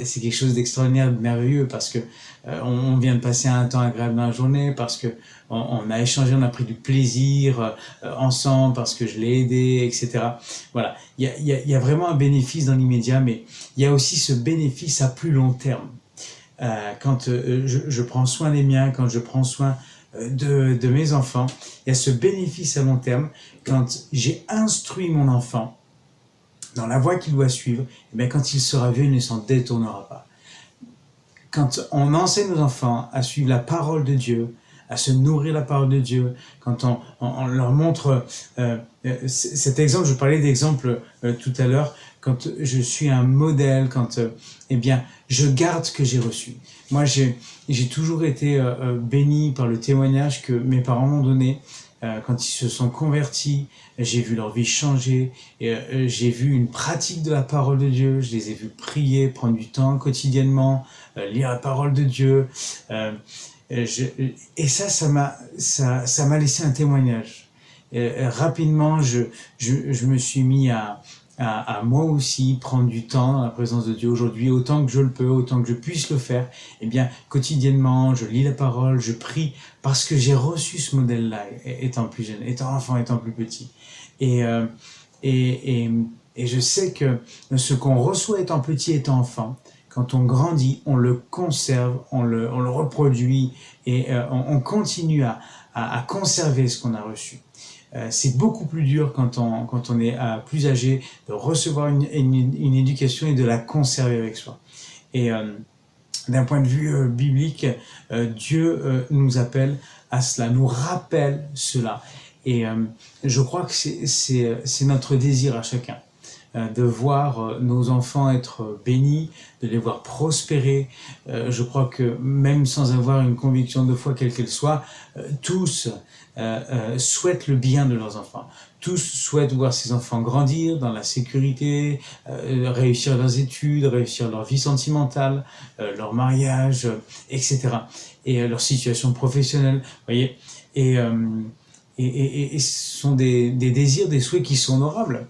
C'est quelque chose d'extraordinaire, de merveilleux, parce que on vient de passer un temps agréable dans la journée, parce que on a échangé, on a pris du plaisir ensemble, parce que je l'ai aidé, etc. Voilà, il y a vraiment un bénéfice dans l'immédiat, mais il y a aussi ce bénéfice à plus long terme. Quand je prends soin des miens, quand je prends soin de mes enfants, il y a ce bénéfice à long terme. Quand j'ai instruit mon enfant dans la voie qu'il doit suivre, et bien quand il sera vieux, il ne s'en détournera pas. Quand on enseigne nos enfants à suivre la parole de Dieu, à se nourrir la parole de Dieu, quand on leur montre cet exemple, je parlais d'exemple tout à l'heure, quand je suis un modèle, quand eh bien, je garde ce que j'ai reçu. Moi, j'ai toujours été béni par le témoignage que mes parents m'ont donné. Quand ils se sont convertis, j'ai vu leur vie changer, j'ai vu une pratique de la parole de Dieu, je les ai vus prier, prendre du temps quotidiennement, lire la parole de Dieu, et ça m'a laissé un témoignage. Rapidement, je me suis mis à moi aussi prendre du temps dans la présence de Dieu aujourd'hui, autant que je le peux, autant que je puisse le faire. Eh bien, quotidiennement, je lis la parole, je prie, parce que j'ai reçu ce modèle-là, étant plus jeune, étant enfant, étant plus petit. Et je sais que ce qu'on reçoit étant petit, étant enfant, quand on grandit, on le conserve, on le reproduit, et on continue à conserver ce qu'on a reçu. C'est beaucoup plus dur quand on est plus âgé de recevoir une éducation et de la conserver avec soi. Et d'un point de vue biblique, Dieu nous appelle à cela, nous rappelle cela. Et je crois que c'est notre désir à chacun. de voir nos enfants être bénis, de les voir prospérer. Je crois que même sans avoir une conviction de foi quelle qu'elle soit, tous souhaitent le bien de leurs enfants. Tous souhaitent voir ces enfants grandir dans la sécurité, réussir leurs études, réussir leur vie sentimentale, leur mariage, etc. Et leur situation professionnelle, voyez. Et ce sont des désirs, des souhaits qui sont honorables,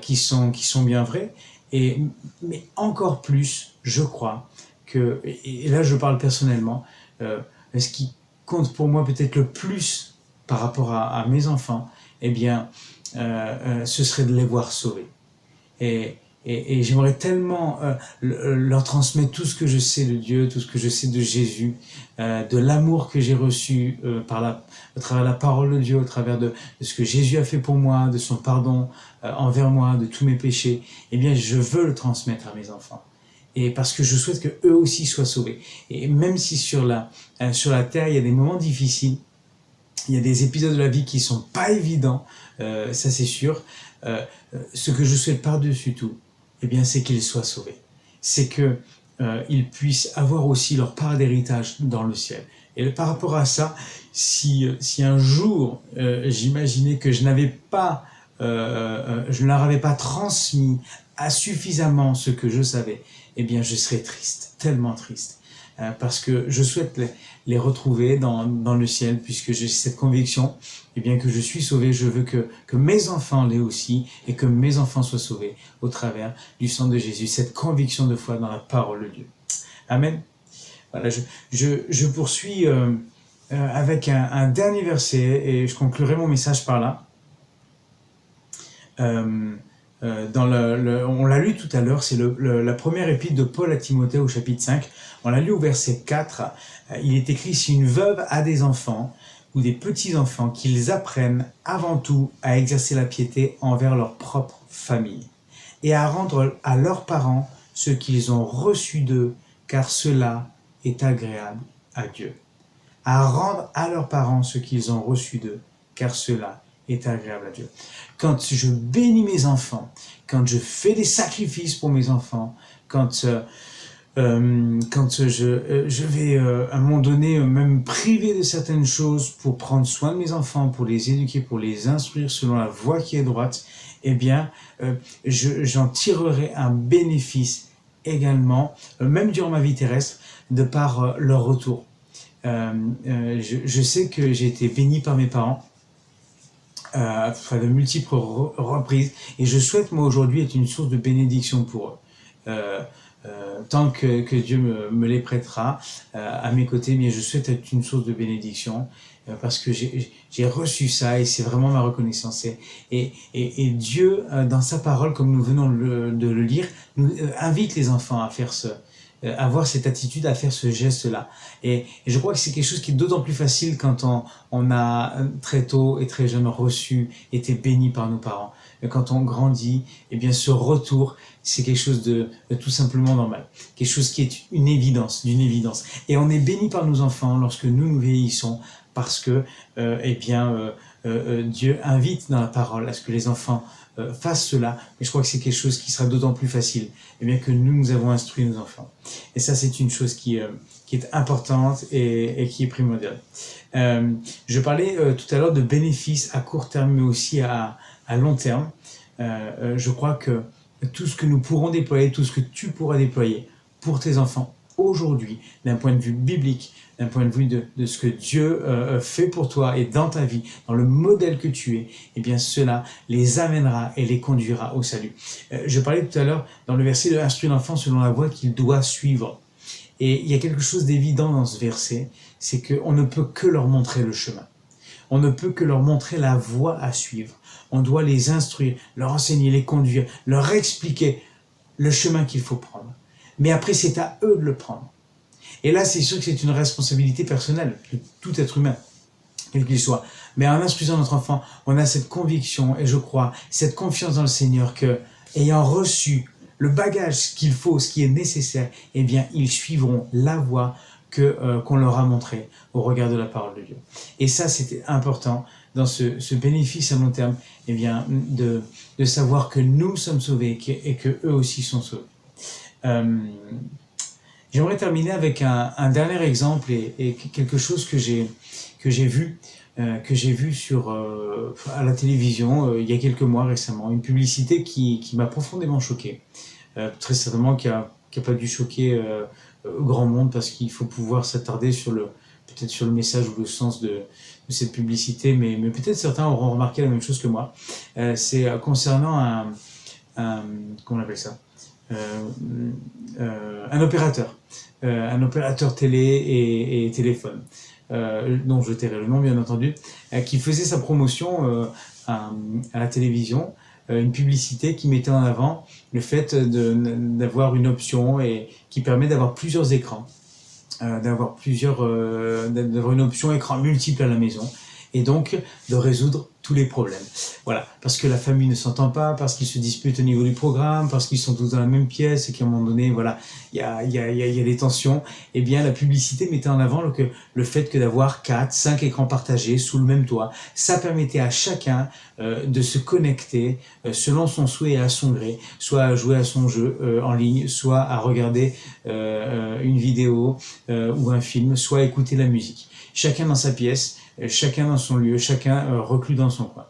qui sont bien vrais. Mais encore plus, je crois que, et là je parle personnellement, ce qui compte pour moi peut-être le plus par rapport à mes enfants, eh bien, ce serait de les voir sauvés. Et j'aimerais tellement leur transmettre tout ce que je sais de Dieu, tout ce que je sais de Jésus, de l'amour que j'ai reçu au travers de la parole de Dieu, au travers de ce que Jésus a fait pour moi, de son pardon envers moi, de tous mes péchés. Eh bien, je veux le transmettre à mes enfants. Et parce que je souhaite qu'eux aussi soient sauvés. Et même si sur la terre, il y a des moments difficiles, il y a des épisodes de la vie qui ne sont pas évidents, ça c'est sûr, ce que je souhaite par-dessus tout, eh bien, c'est qu'ils soient sauvés. C'est qu'ils puissent avoir aussi leur part d'héritage dans le ciel. Et par rapport à ça, si un jour j'imaginais que je ne leur avais pas transmis suffisamment ce que je savais, eh bien je serais triste, tellement triste. Parce que je souhaite les retrouver dans le ciel, puisque j'ai cette conviction, eh bien, que je suis sauvé. Je veux que mes enfants l'aient aussi, et que mes enfants soient sauvés au travers du sang de Jésus, cette conviction de foi dans la parole de Dieu. Amen. Voilà, je poursuis avec un dernier verset, et je conclurai mon message par là. On l'a lu tout à l'heure, c'est la première épître de Paul à Timothée au chapitre 5. On l'a lu au verset 4. Il est écrit: si une veuve a des enfants ou des petits-enfants, qu'ils apprennent avant tout à exercer la piété envers leur propre famille et à rendre à leurs parents ce qu'ils ont reçu d'eux, car cela est agréable à Dieu. À rendre à leurs parents ce qu'ils ont reçu d'eux, car cela est agréable à Dieu. Quand je bénis mes enfants, quand je fais des sacrifices pour mes enfants, quand je vais à un moment donné même priver de certaines choses pour prendre soin de mes enfants, pour les éduquer, pour les instruire selon la voie qui est droite, eh bien, j'en tirerai un bénéfice également, même durant ma vie terrestre, de par leur retour. Je sais que j'ai été béni par mes parents à de multiples reprises, et je souhaite moi aujourd'hui être une source de bénédiction pour eux. Tant que Dieu me les prêtera à mes côtés, bien je souhaite être une source de bénédiction parce que j'ai reçu ça, et c'est vraiment ma reconnaissance. Et Dieu, dans sa parole, comme nous venons de le lire, nous invite les enfants à faire avoir cette attitude, à faire ce geste-là. Et je crois que c'est quelque chose qui est d'autant plus facile quand on a très tôt et très jeune reçu, été béni par nos parents. Mais quand on grandit, eh bien ce retour, c'est quelque chose de tout simplement normal. Quelque chose qui est d'une évidence. Et on est béni par nos enfants lorsque nous vieillissons, parce que Dieu invite dans la parole à ce que les enfants fassent cela. Mais je crois que c'est quelque chose qui sera d'autant plus facile, eh bien, que nous avons instruit nos enfants. Et ça, c'est une chose qui est importante et qui est primordiale. Je parlais tout à l'heure de bénéfices à court terme, mais aussi à long terme. Je crois que tout ce que nous pourrons déployer, tout ce que tu pourras déployer pour tes enfants aujourd'hui, d'un point de vue biblique, d'un point de vue de ce que Dieu fait pour toi et dans ta vie, dans le modèle que tu es, eh bien cela les amènera et les conduira au salut. Je parlais tout à l'heure dans le verset de instruire l'enfant selon la voie qu'il doit suivre. Et il y a quelque chose d'évident dans ce verset, c'est qu'on ne peut que leur montrer le chemin. On ne peut que leur montrer la voie à suivre. On doit les instruire, leur enseigner, les conduire, leur expliquer le chemin qu'il faut prendre. Mais après, c'est à eux de le prendre. Et là, c'est sûr que c'est une responsabilité personnelle de tout être humain, quel qu'il soit. Mais en instruisant notre enfant, on a cette conviction, et je crois, cette confiance dans le Seigneur que, ayant reçu le bagage qu'il faut, ce qui est nécessaire, eh bien, ils suivront la voie qu'on leur a montrée au regard de la parole de Dieu. Et ça, c'était important dans ce bénéfice à long terme, eh bien, de savoir que nous sommes sauvés et que eux aussi sont sauvés. J'aimerais terminer avec un dernier exemple et quelque chose que j'ai vu à la télévision il y a quelques mois récemment, une publicité qui m'a profondément choqué, très certainement qui a pas dû choquer grand monde, parce qu'il faut pouvoir s'attarder peut-être sur le message ou le sens de cette publicité, mais peut-être certains auront remarqué la même chose que moi. C'est concernant comment on appelle ça, un opérateur télé et téléphone, dont je tairai le nom bien entendu, qui faisait sa promotion à la télévision, une publicité qui mettait en avant le fait d'avoir une option et qui permet d'avoir plusieurs écrans, d'avoir une option écran multiple à la maison, et donc de résoudre tous les problèmes. Voilà, parce que la famille ne s'entend pas, parce qu'ils se disputent au niveau du programme, parce qu'ils sont tous dans la même pièce et qu'à un moment donné, voilà, il y a des tensions. Eh bien, la publicité mettait en avant le fait que d'avoir 4, 5 écrans partagés sous le même toit, ça permettait à chacun de se connecter selon son souhait et à son gré, soit à jouer à son jeu en ligne, soit à regarder une vidéo ou un film, soit à écouter la musique. Chacun dans sa pièce, chacun dans son lieu, chacun reclus dans son coin.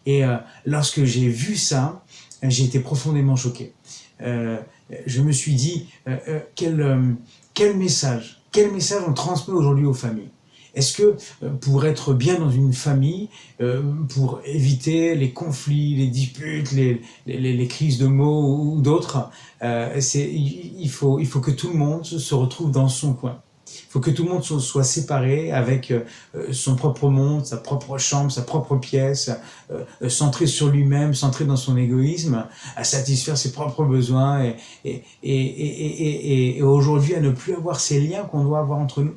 Et lorsque j'ai vu ça, j'ai été profondément choqué. Je me suis dit, quel message on transmet aujourd'hui aux familles? Est-ce que pour être bien dans une famille, pour éviter les conflits, les disputes, les crises de mots ou d'autres, il faut que tout le monde se retrouve dans son coin. Il faut que tout le monde soit séparé avec son propre monde, sa propre chambre, sa propre pièce, centré sur lui-même, centré dans son égoïsme, à satisfaire ses propres besoins et aujourd'hui à ne plus avoir ces liens qu'on doit avoir entre nous.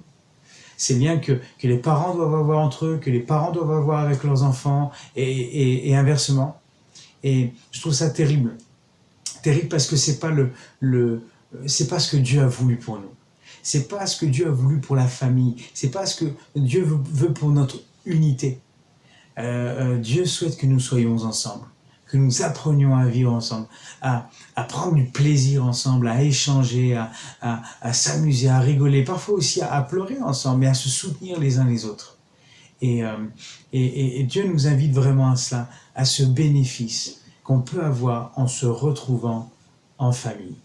Ces liens que les parents doivent avoir entre eux, que les parents doivent avoir avec leurs enfants et inversement. Et je trouve ça terrible. Terrible parce que c'est pas c'est pas ce que Dieu a voulu pour nous. C'est pas ce que Dieu a voulu pour la famille. C'est pas ce que Dieu veut pour notre unité. Dieu souhaite que nous soyons ensemble, que nous apprenions à vivre ensemble, à prendre du plaisir ensemble, à échanger, à s'amuser, à rigoler, parfois aussi à pleurer ensemble, mais à se soutenir les uns les autres. Et Dieu nous invite vraiment à cela, à ce bénéfice qu'on peut avoir en se retrouvant en famille.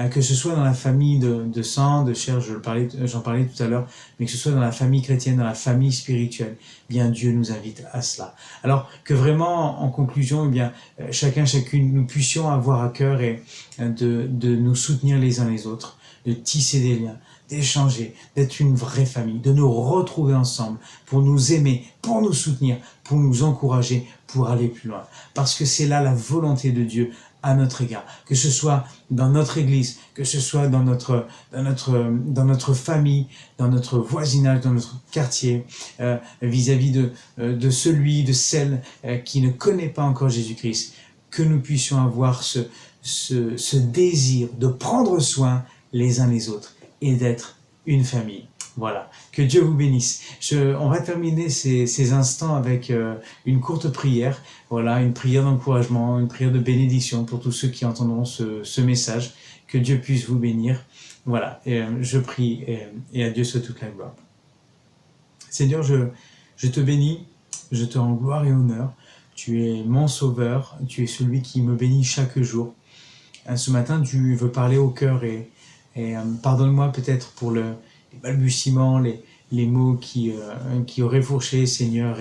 Que ce soit dans la famille de sang, de chair, j'en parlais tout à l'heure, mais que ce soit dans la famille chrétienne, dans la famille spirituelle, bien Dieu nous invite à cela. Alors que vraiment, en conclusion, eh bien, chacune, nous puissions avoir à cœur de nous soutenir les uns les autres, de tisser des liens, d'échanger, d'être une vraie famille, de nous retrouver ensemble pour nous aimer, pour nous soutenir, pour nous encourager, pour aller plus loin. Parce que c'est là la volonté de Dieu à notre égard, que ce soit dans notre église, que ce soit dans notre famille, dans notre voisinage, dans notre quartier, vis-à-vis de celui, de celle qui ne connaît pas encore Jésus-Christ, que nous puissions avoir ce désir de prendre soin les uns les autres et d'être une famille. Voilà, que Dieu vous bénisse. On va terminer ces instants avec une courte prière. Voilà, une prière d'encouragement, une prière de bénédiction pour tous ceux qui entendront ce message. Que Dieu puisse vous bénir. Voilà, je prie et à Dieu soit toute la gloire. Seigneur, je te bénis, je te rends gloire et honneur. Tu es mon sauveur, tu es celui qui me bénit chaque jour. Ce matin, tu veux parler au cœur et pardonne-moi peut-être pour les balbutiements, les mots qui auraient fourché, Seigneur,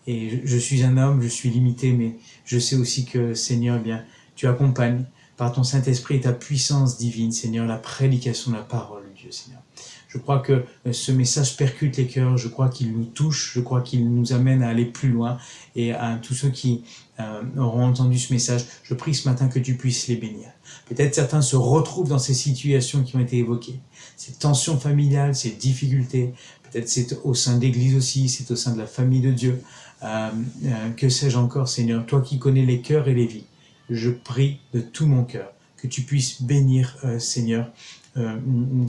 et je suis un homme, je suis limité, mais je sais aussi que, Seigneur, eh bien, tu accompagnes par ton Saint-Esprit et ta puissance divine, Seigneur, la prédication de la parole de Dieu, Seigneur. Je crois que ce message percute les cœurs, je crois qu'il nous touche, je crois qu'il nous amène à aller plus loin, et à tous ceux qui auront entendu ce message, je prie ce matin que tu puisses les bénir. Peut-être certains se retrouvent dans ces situations qui ont été évoquées, ces tensions familiales, ces difficultés, peut-être c'est au sein d'église aussi, c'est au sein de la famille de Dieu, que sais-je encore, Seigneur, toi qui connais les cœurs et les vies, je prie de tout mon cœur que tu puisses bénir, Seigneur,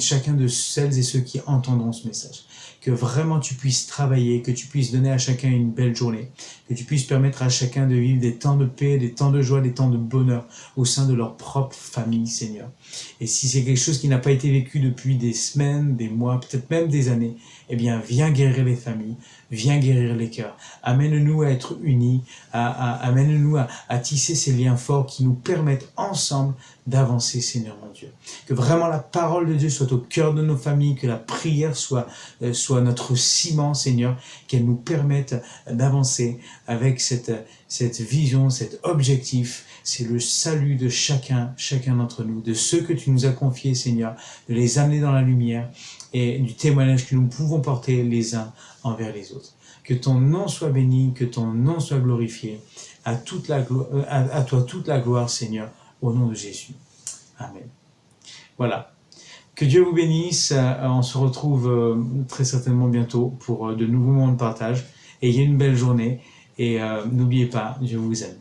chacun de celles et ceux qui entendront ce message, que vraiment tu puisses travailler, que tu puisses donner à chacun une belle journée, que tu puisses permettre à chacun de vivre des temps de paix, des temps de joie, des temps de bonheur au sein de leur propre famille, Seigneur. Et si c'est quelque chose qui n'a pas été vécu depuis des semaines, des mois, peut-être même des années, eh bien, viens guérir les familles, viens guérir les cœurs. Amène-nous à être unis, amène-nous à tisser ces liens forts qui nous permettent ensemble d'avancer, Seigneur mon Dieu. Que vraiment la parole de Dieu soit au cœur de nos familles, que la prière soit notre ciment, Seigneur, qu'elle nous permette d'avancer avec cette vision, cet objectif. C'est le salut de chacun d'entre nous, de ceux que tu nous as confiés, Seigneur, de les amener dans la lumière et du témoignage que nous pouvons porter les uns envers les autres. Que ton nom soit béni, que ton nom soit glorifié. À toi toute la gloire, Seigneur, au nom de Jésus. Amen. Voilà. Que Dieu vous bénisse. On se retrouve très certainement bientôt pour de nouveaux moments de partage. Ayez une belle journée et n'oubliez pas, Dieu vous aime.